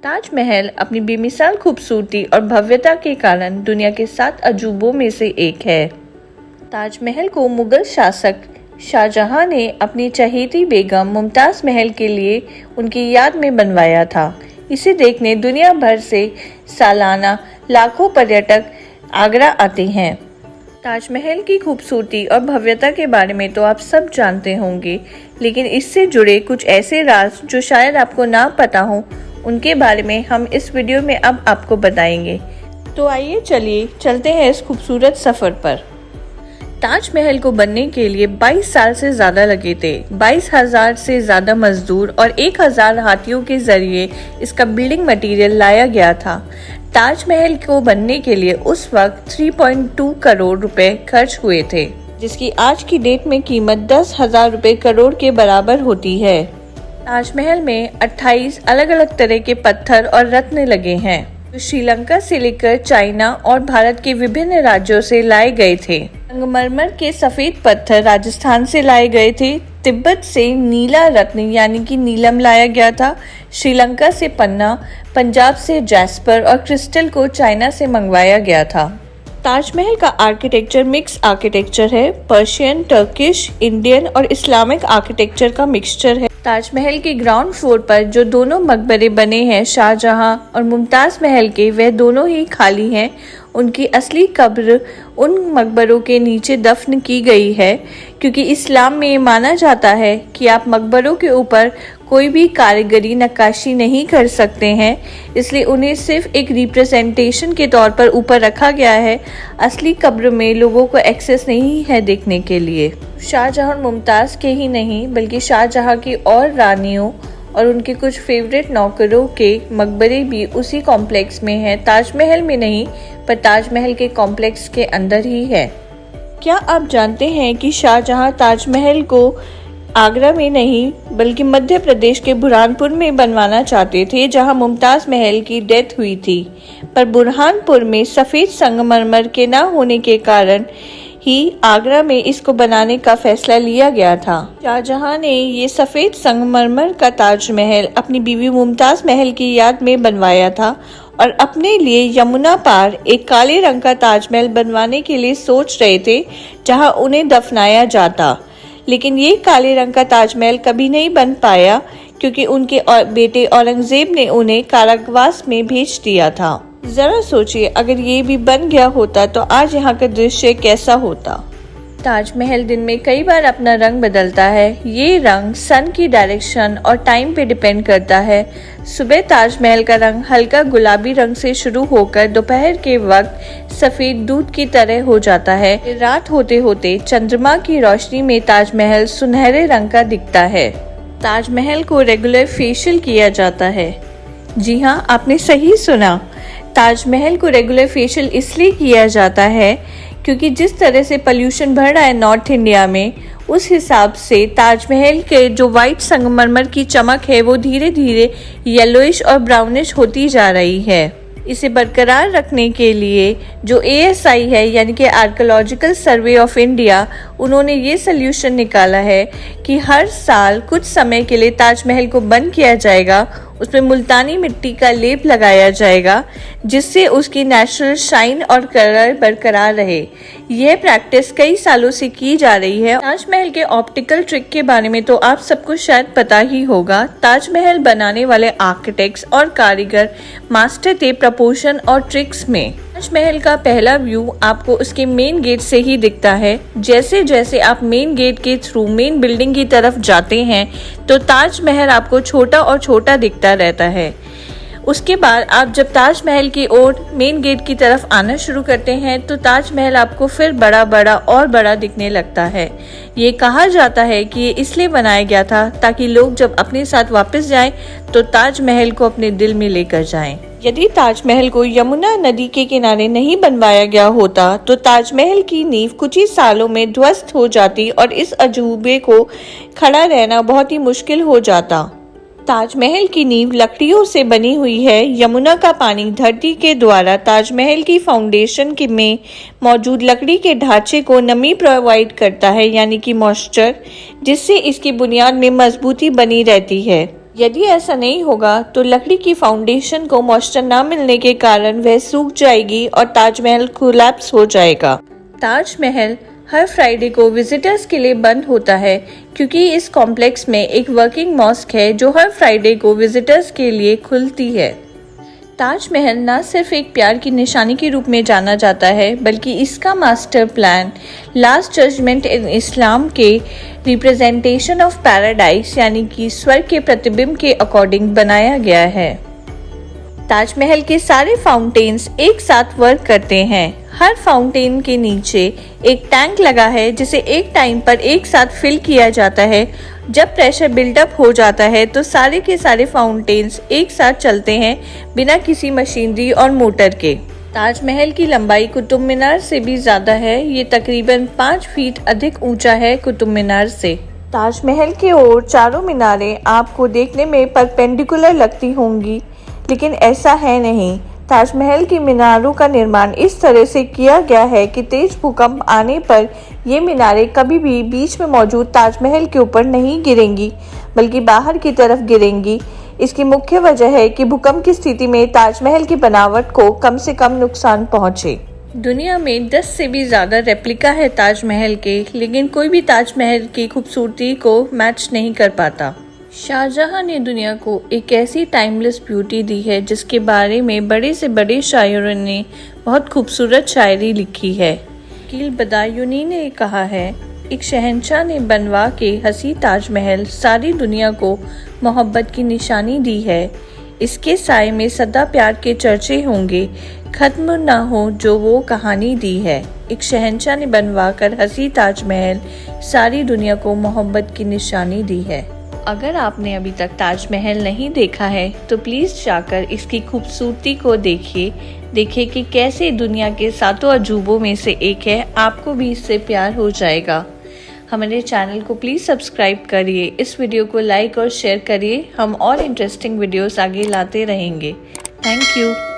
ताजमहल अपनी बेमिसाल खूबसूरती और भव्यता के कारण दुनिया के 7 अजूबों में से एक है। ताजमहल को मुगल शासक शाहजहां ने अपनी चहेती बेगम मुमताज महल के लिए उनकी याद में बनवाया था। इसे देखने दुनिया भर से सालाना लाखों पर्यटक आगरा आते हैं। ताजमहल की खूबसूरती और भव्यता के बारे में तो आप सब जानते होंगे, लेकिन इससे जुड़े कुछ ऐसे राज जो शायद आपको ना पता हो, उनके बारे में हम इस वीडियो में अब आपको बताएंगे। तो आइए चलिए चलते हैं इस खूबसूरत सफ़र पर। ताजमहल को बनने के लिए 22 साल से ज़्यादा लगे थे। 22,000 से ज़्यादा मजदूर और 1,000 हाथियों के जरिए इसका बिल्डिंग मटेरियल लाया गया था। ताजमहल को बनने के लिए उस वक्त 3.2 करोड़ रुपए खर्च हुए थे, जिसकी आज की डेट में कीमत 10,000 रुपए करोड़ के बराबर होती है। ताजमहल में 28 अलग अलग तरह के पत्थर और रत्न लगे हैं, जो श्रीलंका से लेकर चाइना और भारत के विभिन्न राज्यों से लाए गए थे। संगमरमर के सफेद पत्थर राजस्थान से लाए गए थे। तिब्बत से नीला रत्न यानी कि नीलम लाया गया था। श्रीलंका से पन्ना, पंजाब से जैस्पर और क्रिस्टल को चाइना से मंगवाया गया था। ताजमहल का आर्किटेक्चर मिक्स आर्किटेक्चर है। पर्शियन, टर्किश, इंडियन और इस्लामिक आर्किटेक्चर का मिक्सचर है। ताजमहल के ग्राउंड फ्लोर पर जो दोनों मकबरे बने हैं शाहजहां और मुमताज महल के, वह दोनों ही खाली हैं। उनकी असली कब्र उन मकबरों के नीचे दफन की गई है, क्योंकि इस्लाम में ये माना जाता है कि आप मकबरों के ऊपर कोई भी कारीगरी नक्काशी नहीं कर सकते हैं, इसलिए उन्हें सिर्फ एक रिप्रेजेंटेशन के तौर पर ऊपर रखा गया है। असली कब्र में लोगों को एक्सेस नहीं है देखने के लिए। शाहजहां और मुमताज़ के ही नहीं, बल्कि शाहजहां की और रानियों और उनके कुछ फेवरेट नौकरों के मकबरे भी उसी कॉम्प्लेक्स में हैं। ताजमहल में नहीं, पर ताजमहल के कॉम्प्लेक्स के अंदर ही है। क्या आप जानते हैं कि शाहजहां ताजमहल को आगरा में नहीं, बल्कि मध्य प्रदेश के बुरहानपुर में बनवाना चाहते थे, जहां मुमताज महल की डेथ हुई थी, पर बुरहानपुर में सफ़ेद संगमरमर के न होने के कारण ही आगरा में इसको बनाने का फैसला लिया गया था। शाहजहां ने ये सफ़ेद संगमरमर का ताजमहल अपनी बीवी मुमताज महल की याद में बनवाया था और अपने लिए यमुना पार एक काले रंग का ताजमहल बनवाने के लिए सोच रहे थे, जहां उन्हें दफनाया जाता। लेकिन ये काले रंग का ताजमहल कभी नहीं बन पाया, क्योंकि उनके बेटे औरंगजेब ने उन्हें कारावास में भेज दिया था। जरा सोचिए, अगर ये भी बन गया होता तो आज यहाँ का दृश्य कैसा होता। ताजमहल दिन में कई बार अपना रंग बदलता है। ये रंग सन की डायरेक्शन और टाइम पे डिपेंड करता है। सुबह ताजमहल का रंग हल्का गुलाबी रंग से शुरू होकर दोपहर के वक्त सफेद दूध की तरह हो जाता है। रात होते होते चंद्रमा की रोशनी में ताजमहल सुनहरे रंग का दिखता है। ताजमहल को रेगुलर फेशियल किया जाता है। जी हाँ, आपने सही सुना। ताजमहल को रेगुलर फेशियल इसलिए किया जाता है क्योंकि जिस तरह से पोल्यूशन बढ़ रहा है नॉर्थ इंडिया में, उस हिसाब से ताजमहल के जो वाइट संगमरमर की चमक है वो धीरे धीरे येलोइश और ब्राउनिश होती जा रही है। इसे बरकरार रखने के लिए जो ASI है, यानी कि आर्कियोलॉजिकल सर्वे ऑफ इंडिया, उन्होंने ये सल्यूशन निकाला है कि हर साल कुछ समय के लिए ताजमहल को बंद किया जाएगा, उसमें मुल्तानी मिट्टी का लेप लगाया जाएगा, जिससे उसकी नेचुरल शाइन और कलर बरकरार रहे। यह प्रैक्टिस कई सालों से की जा रही है। ताजमहल के ऑप्टिकल ट्रिक के बारे में तो आप सबको शायद पता ही होगा। ताजमहल बनाने वाले आर्किटेक्ट्स और कारीगर मास्टर थे प्रपोर्शन और ट्रिक्स में। ताजमहल का पहला व्यू आपको उसके मेन गेट से ही दिखता है। जैसे जैसे आप मेन गेट के थ्रू मेन बिल्डिंग की तरफ जाते हैं तो ताजमहल आपको छोटा और छोटा दिखता रहता है। उसके बाद आप जब ताजमहल की ओर मेन गेट की तरफ आना शुरू करते हैं तो ताजमहल आपको फिर बड़ा बड़ा और बड़ा दिखने लगता है। ये कहा जाता है कि ये इसलिए बनाया गया था ताकि लोग जब अपने साथ वापस जाएं तो ताजमहल को अपने दिल में लेकर जाएं। यदि ताजमहल को यमुना नदी के किनारे नहीं बनवाया गया होता तो ताजमहल की नींव कुछ ही सालों में ध्वस्त हो जाती और इस अजूबे को खड़ा रहना बहुत ही मुश्किल हो जाता। ताजमहल की नींव लकड़ियों से बनी हुई है। यमुना का पानी धरती के द्वारा ताजमहल की फाउंडेशन में मौजूद लकड़ी के ढांचे को नमी प्रोवाइड करता है, यानी कि मॉइस्चर, जिससे इसकी बुनियाद में मजबूती बनी रहती है। यदि ऐसा नहीं होगा तो लकड़ी की फाउंडेशन को मॉइस्चर न मिलने के कारण वह सूख जाएगी और ताजमहल कोलैप्स हो जाएगा। ताजमहल हर फ्राइडे को विजिटर्स के लिए बंद होता है क्योंकि इस कॉम्प्लेक्स में एक वर्किंग मॉस्क है जो हर फ्राइडे को विजिटर्स के लिए खुलती है। ताजमहल न सिर्फ एक प्यार की निशानी के रूप में जाना जाता है बल्कि इसका मास्टर प्लान लास्ट जजमेंट इन इस्लाम के रिप्रेजेंटेशन ऑफ पैराडाइस यानी कि स्वर्ग के प्रतिबिंब के अकॉर्डिंग बनाया गया है। ताजमहल के सारे फाउंटेन्स एक साथ वर्क करते हैं। हर फाउंटेन के नीचे एक टैंक लगा है जिसे एक टाइम पर एक साथ फिल किया जाता है। जब प्रेशर बिल्डअप हो जाता है तो सारे के सारे फाउंटेन्स एक साथ चलते हैं बिना किसी मशीनरी और मोटर के। ताजमहल की लंबाई कुतुब मीनार से भी ज़्यादा है। ये तकरीबन 5 फीट अधिक ऊंचा है कुतुब मीनार से। ताजमहल के ओर चारों मीनारें आपको देखने में परपेंडिकुलर लगती होंगी, लेकिन ऐसा है नहीं। ताजमहल की मीनारों का निर्माण इस तरह से किया गया है कि तेज भूकंप आने पर ये मीनारें कभी भी बीच में मौजूद ताजमहल के ऊपर नहीं गिरेंगी बल्कि बाहर की तरफ गिरेंगी। इसकी मुख्य वजह है कि भूकंप की स्थिति में ताजमहल की बनावट को कम से कम नुकसान पहुंचे। दुनिया में 10 से भी ज़्यादा रेप्लिका है ताजमहल के, लेकिन कोई भी ताजमहल की खूबसूरती को मैच नहीं कर पाता। शाहजहां ने दुनिया को एक ऐसी टाइमलेस ब्यूटी दी है जिसके बारे में बड़े से बड़े शायरों ने बहुत खूबसूरत शायरी लिखी है। कील बदायूनी ने कहा है, एक शहंशाह ने बनवा के हसी ताजमहल सारी दुनिया को मोहब्बत की निशानी दी है। इसके साए में सदा प्यार के चर्चे होंगे, खत्म ना हो जो वो कहानी दी है। एक शहंशाह ने बनवा कर हसी ताजमहल सारी दुनिया को मोहब्बत की निशानी दी है। अगर आपने अभी तक ताजमहल नहीं देखा है तो प्लीज़ जाकर इसकी खूबसूरती को देखिए कि कैसे दुनिया के 7 अजूबों में से एक है। आपको भी इससे प्यार हो जाएगा। हमारे चैनल को प्लीज़ सब्सक्राइब करिए, इस वीडियो को लाइक और शेयर करिए। हम और इंटरेस्टिंग वीडियोस आगे लाते रहेंगे। Thank you.